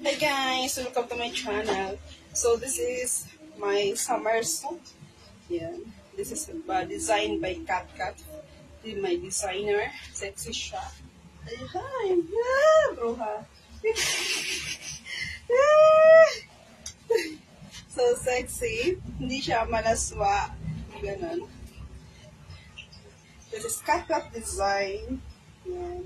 Hi guys, welcome to my channel. So this is my summer suit. Yeah, this is designed by CatCat. This is my designer. Sexy siya. Ay, hi! Ah, bruha. So sexy. Hindi siya malaswa. Ganon. This is CatCat design. Yeah.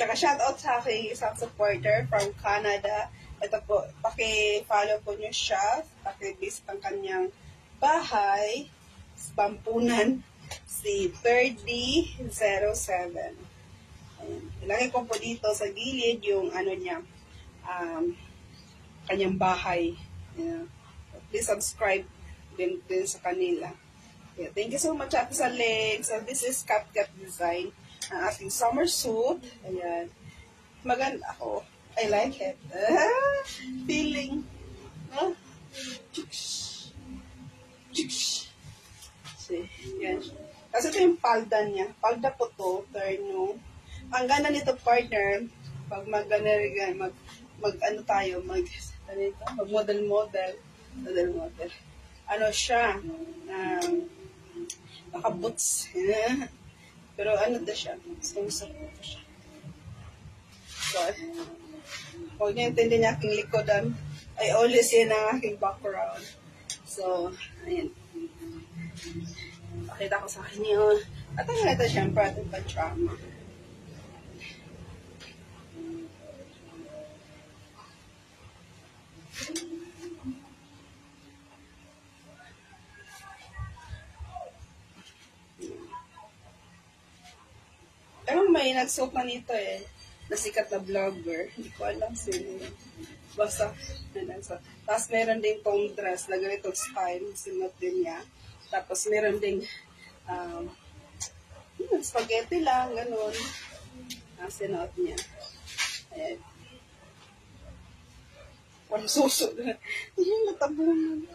Tsaka shoutout sa aking isang supporter from Canada. Ito po, paki-follow po niyo siya. Paki-visit ang kanyang bahay. Pampunan. Si 3007. Ayan. Ilagay ko po dito sa gilid yung ano niya. Kanyang bahay. Ayan. Please subscribe din sa kanila. Yeah, thank you so much Ate sa link. So this is CatCat design. Ang ating summer suit. Ayan. Maganda ako. I like it. Feeling. See, yan. Kasi ito yung palda niya. Palda po to. Terno. Ang ganda nito partner. Pag mag-model. Ano siya? Naka-boots. Pero ano na siya? Sumusapot siya. So, huwag niyo intindi niya aking likodan. I always yan ang aking background. So, ayan. Pakita ko sa akin yun. At ang ito siyempre ating pajama. Pero may nagsuot na nito eh. Nasikat na vlogger. Hindi ko alam sino. Basta, tapos meron din tong dress na ganitong style. Sinuot din niya. Tapos meron din spaghetti lang, ganun. Sinuot niya. Ayan. Walang suso. Ayan, natabunan.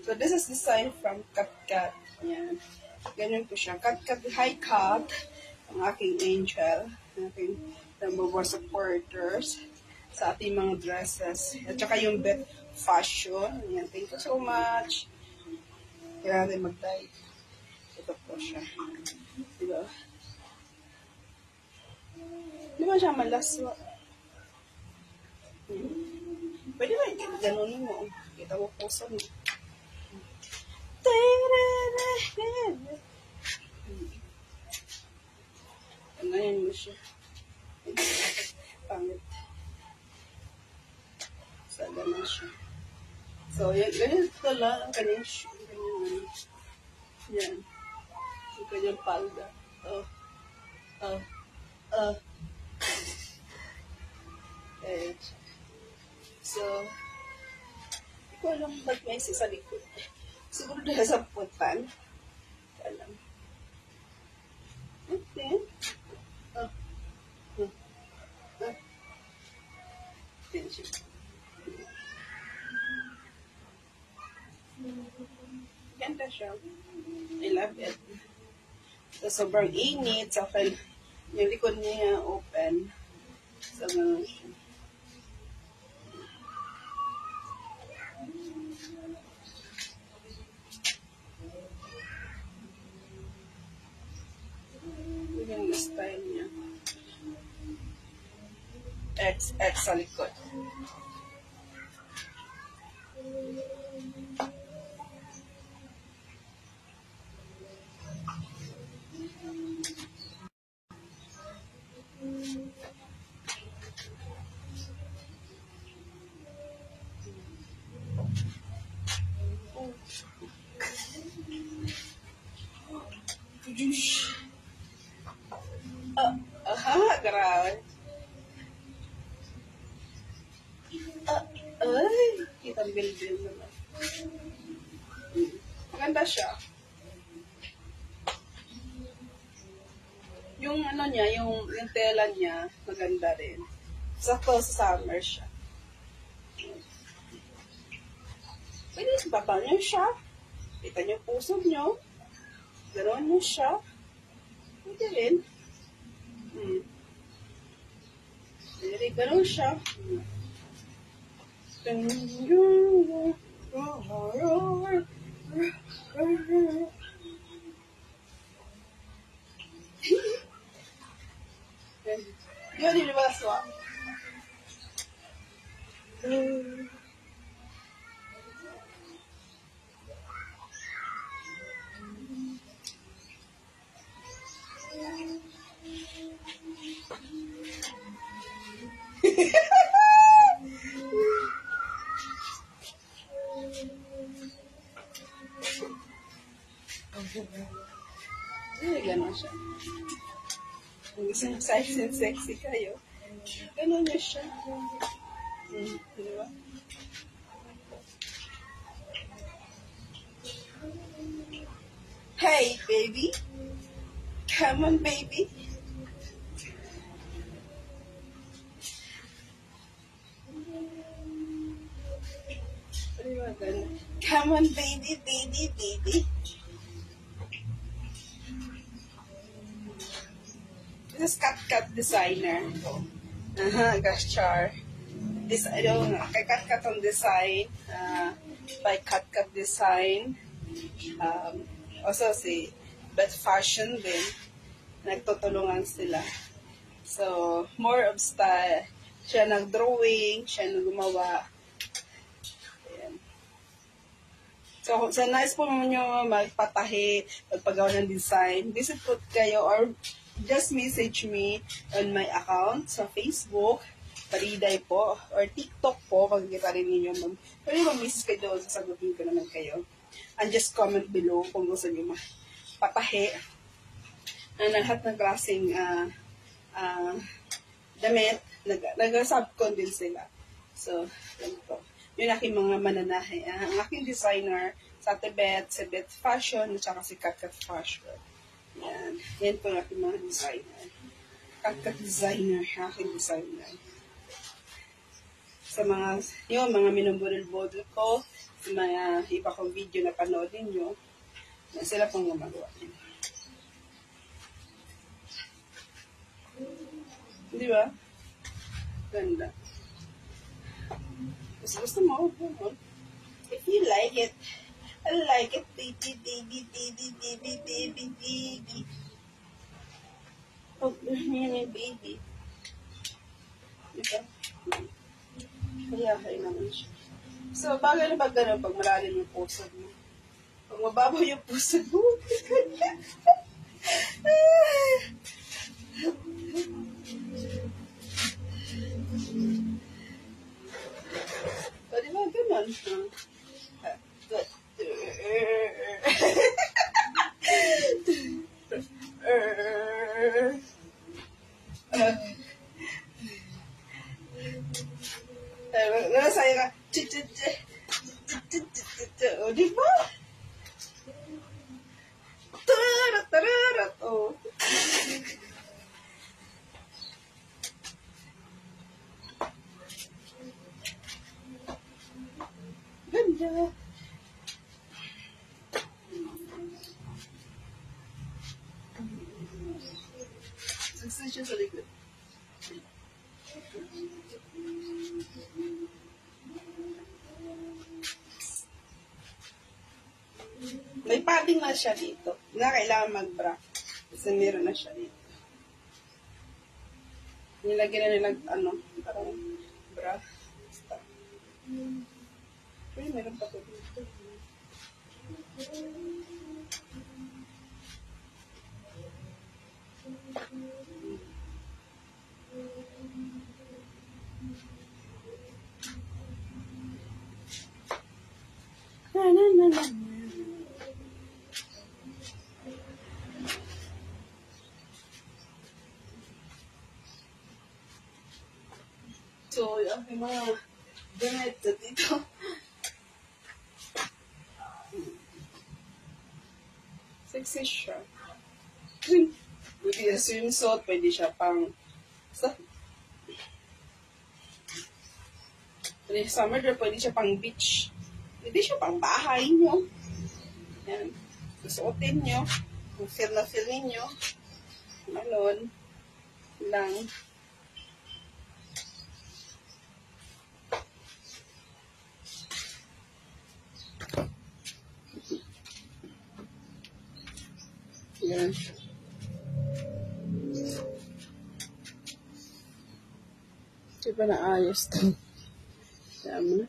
So this is design from CatCat. Ayan. Ganyan po siya. CatCat high cut. Ang aking angel, ang aking number one supporters sa ating mga dresses. At saka yung bed fashion. Ayan, thank you so much. Kaya natin mag-dive. Ito po siya. Diba? Di ba siya malaswa? Pwede ba yung ganun mo? Kita mo puso mo. Ngayon mo siya. Pangit. So, ganun siya. So, ganito lang ang kanyang shoe. Yan. Ang kanyang palda. So, hindi ko alam ba't may isa sa likod. Siguro dahil sa putan. Alam. Okay. Ganda siya. I love it. So, sobrang init. So, yung likod niya open. So, gano'n siya. Yung style niya. X sa likod. Grabe. Ay, kitang bil-bil naman. Maganda siya. Yung ano niya, yung tela niya, maganda rin. Sakto sa summer siya. Pwede baba niyo siya. Kita niyo puso niyo. Ganoon niyo siya. Pwede rin. Pwede rin ganoon siya. Yun, di ba aswa? Ay, gano'n siya. Kung gusto niyo sexy and sexy kayo, gano'n niya siya. Di ba? Hey, baby. Come on, baby. Di ba gano'n? Come on, baby, baby, baby. This is cut designer. Gosh, Char. This, I don't know, kay cut on design. By cut design. Also si Beth Fashion din. Nagtutulungan sila. So, more of style. Siya nag-drawing, siya nag-gumawa. Ayan. So, sa nice po nyo magpatahi, magpagawa ng design, visit po kayo or just message me on my account sa Facebook, Pariday po, or TikTok po, pag kita rin ninyo. Pwede mag-message kayo doon, sasagutin ko naman kayo. And just comment below kung gusto nyo patahi na lahat ng klaseng damit, nag-subcon din sila. So, yan po. Yung aking mga mananahe. Ang aking designer sa Tibet, si Beth Fashion, at saka si Kat Fashion. Yan. Yan po ang aking mga designer. Kat designer, aking designer. Sa mga, yung mga minumburil-bodil ko, mga iba kong video na panoodin nyo, sila pong gumagawa. Di ba? Ganda. Gusto mo? If you like it, I like it, baby, baby, baby, baby, baby, baby. Oh, baby. Diba? Kaya, naman siya. So, bagay na pag gano'n, pag malalim yung puso mo. Pag mababaw yung puso mo. So, di ba gano'n? Nasaya ka. O, di ba? Tararat. O. Ganda. Success siya sa likod. May padding na siya dito. Na kailangan mag-bra. Kasi meron na siya dito. Nilagyan na nilang, parang bra. Basta. Pero meron pa ito dito. Na. So, yung mga damit dito. Sexy siya. Pwede siya swimsuit, pwede siya pang summer, pwede siya pang beach. Pwede siya pang bahay nyo. Yan. Susuotin nyo. Kung feel na feel ninyo. Malon. Lang. Di ba naayos to? Tama.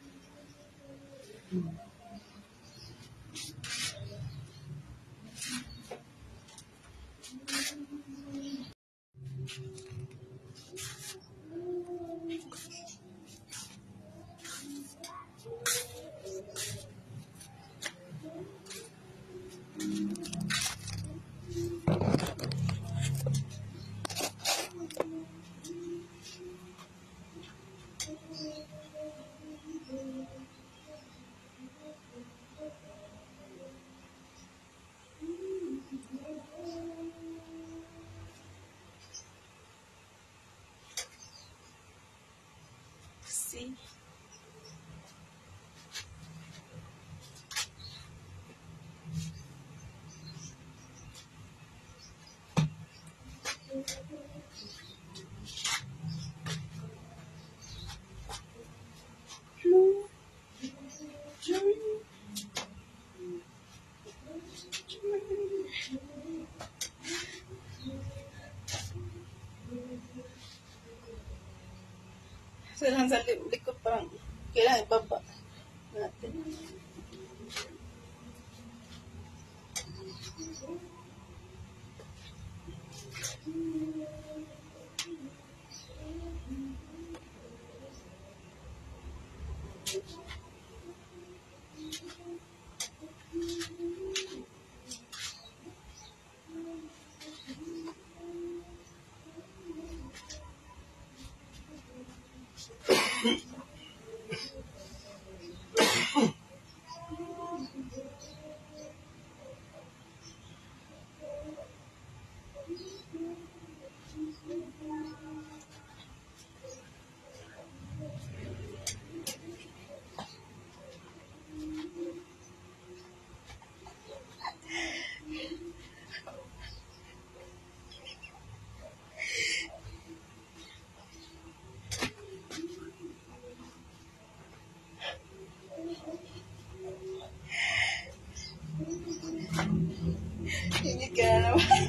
See? Sa likod parang kailangan ibaba natin. Hindi ka na naman.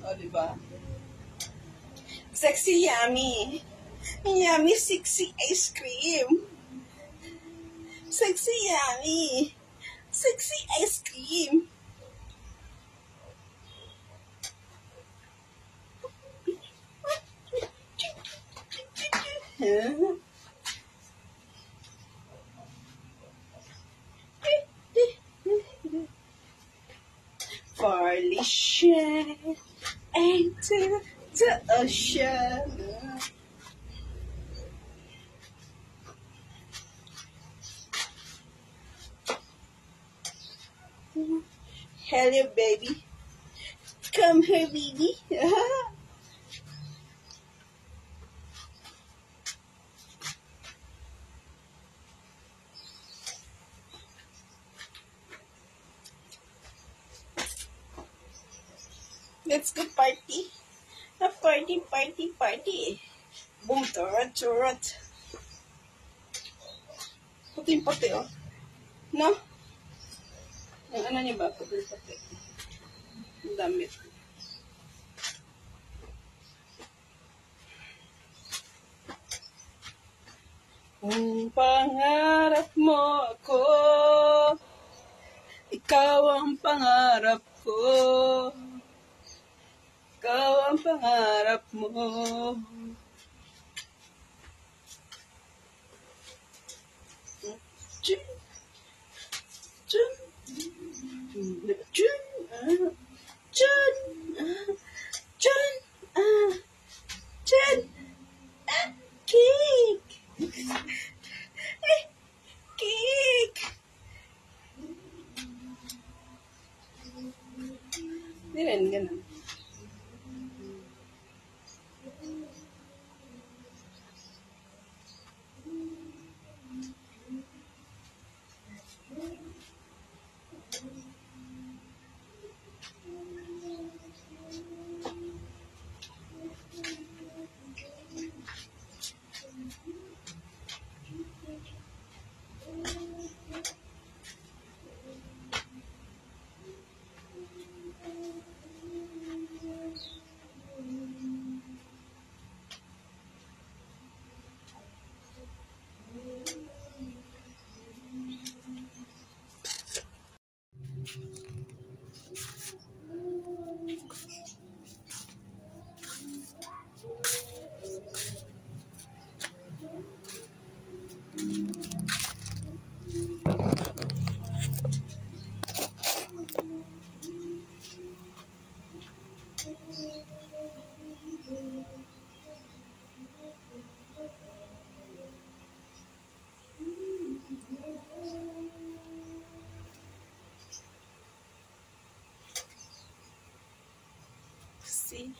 O, diba? Sexy yummy. Yummy sexy ice cream. Sexy yummy. Sexy ice cream. Huh? Felicia into the ocean. Hello, baby. Come here, baby. Let's go party. A party, party, party. Boom, turret, turret. Puting-puti, oh. No? Yung ano niya ba? Puting-puti. Ang damit. Kung pangarap mo ako, ikaw ang pangarap ko. Ikaw ang pangarap mo. Chun, chun, chun, chun, chun, chun, cake, cake. Hindi rin, ganun. See?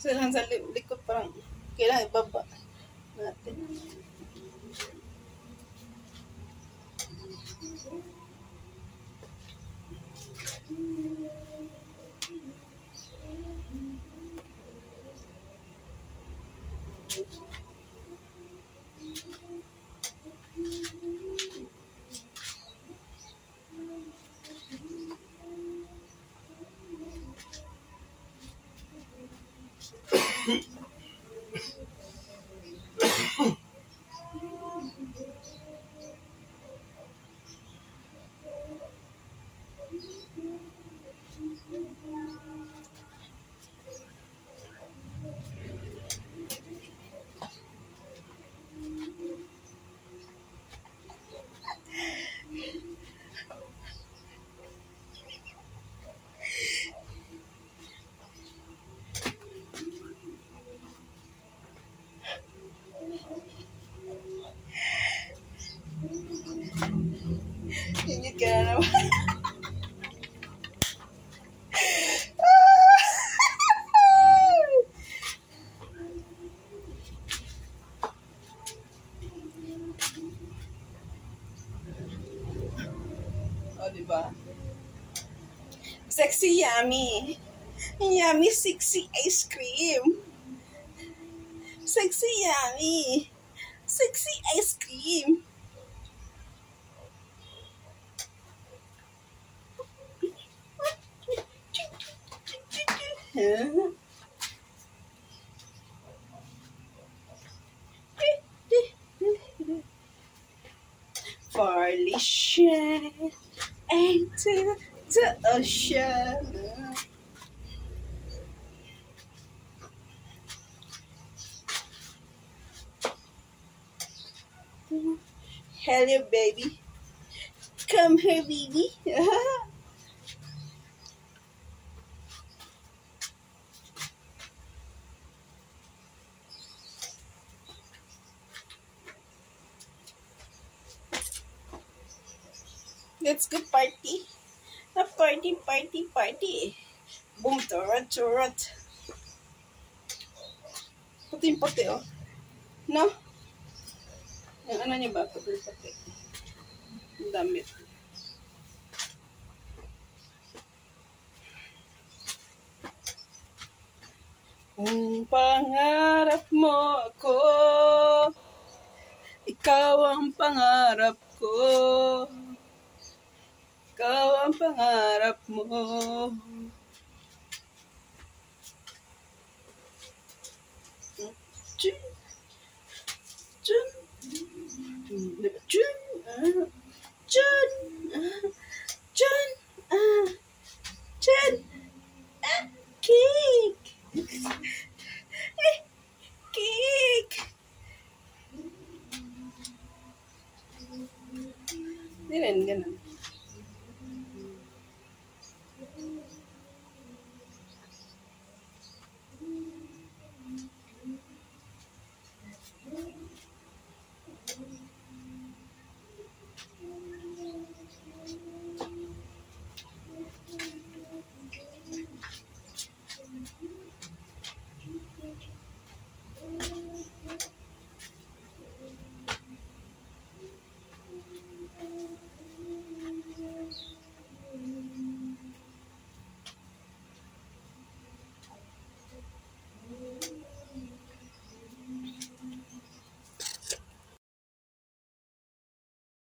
So, sa likod parang kailangan ibaba natin. Ingit ka na naman. O, diba? Sexy yummy. Yummy sexy ice cream. Sexy yummy. Sexy ice cream. Farlishan into the ocean. Hello, baby. Come here, baby. Let's go party. A party, party, party. Boom, turret, turret. Puting-puti, oh. No? Yung ano niya ba? Puting-puti. Ang damit. Kung pangarap mo ako, ikaw ang pangarap ko. Ikaw ang pangarap mo. Chun, chun, chun, chun, chun, chun, cake, cake. Hindi rin ganun.